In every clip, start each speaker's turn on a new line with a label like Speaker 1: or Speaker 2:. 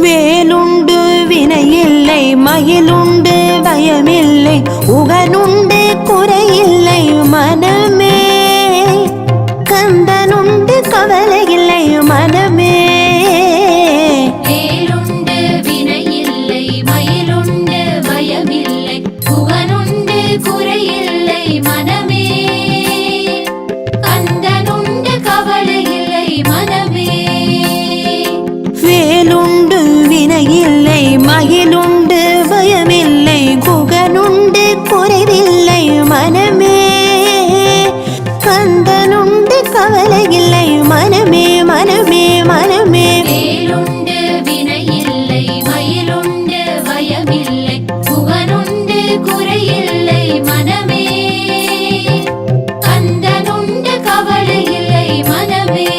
Speaker 1: வேலுண்டு வினையில்லை மயிலுண்டு பயமில்லை உகனுண்டு குறையில்லை மனமே கந்தனுண்டு கவலையில்லை மனமே
Speaker 2: வேலுண்டு வினையில்லை மயிலுண்டு பயமில்லை உகனுண்டு குறையில்லை மனமே கந்தனுண்டு கவலையில்லை மனமே
Speaker 1: வேலுண்டு வினையில்லை மயிலுண்டு பயமில்லை குகனுண்டு குறைவில்லை மனமே கந்தனுண்டு கவலையில்லை மனமே மனமே மனமே
Speaker 2: வேலுண்டு வினையில்லை மயிலுண்டு பயமில்லை உகனுண்டு குறையில்லை மனமே கந்தனுண்டு கவலையில்லை மனமே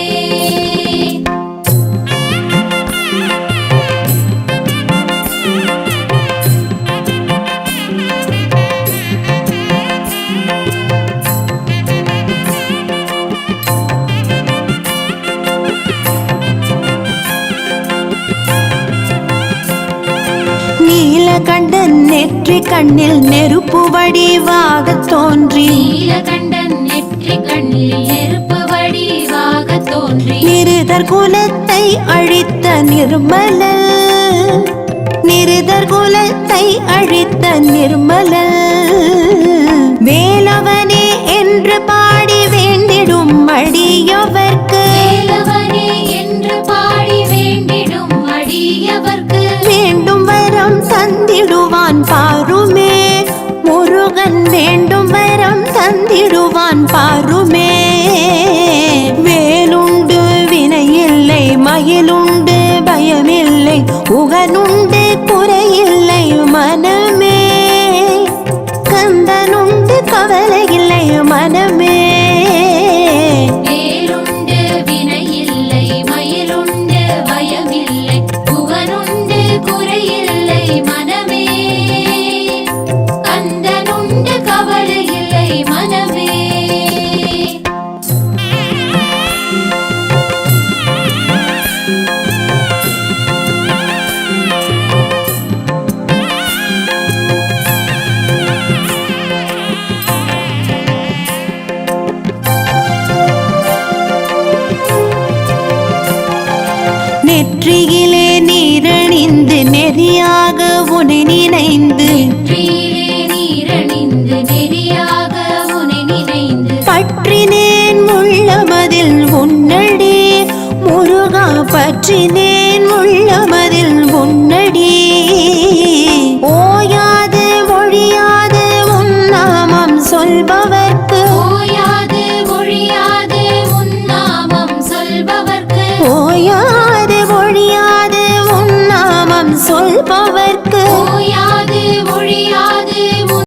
Speaker 1: நீலகண்டன் நெற்றி கண்ணில் நெருப்பு வடிவாக தோன்றி
Speaker 2: நீலகண்டன் நெற்றி கண்ணில் நெருப்பு வடிவாக தோன்றி
Speaker 1: நிருதர் குலத்தை அழித்த நிர்மலல் நிருதர் குலத்தை அழித்த நிர்மலல் வேலவனே என்று பாடி வேண்டிடும் அடியவர்க்கு
Speaker 2: வேலவனே என்று பாடி வேண்டிடும் அடியவர்க்கு
Speaker 1: வேண்டும் வரம் தந்திடுவான் பாருமே முருகன் வேண்டும் வரம் தந்திடுவான் பாருமே வேலுண்டு வினையில்லை மயிலுண்டு பயமில்லை உகனுண்டு குறையில்லை மனமே கந்தனுண்டு கவலையில்லை மனமே
Speaker 2: வேலுண்டு வினையில்லை மயிலுண்டு பயமில்லை உகனுண்டு குறையில்லை மனமே கந்தனுண்டு கவலையில்லை மனமே
Speaker 1: நெற்றியிலே நீரணிந்து நெறியாக உனை நினைந்து
Speaker 2: நெற்றியிலே நீரணிந்து நெறியாக உனை நினைந்து
Speaker 1: பற்றினேன் உள்ளமதில் உன்னடி முருகா பற்றினேன்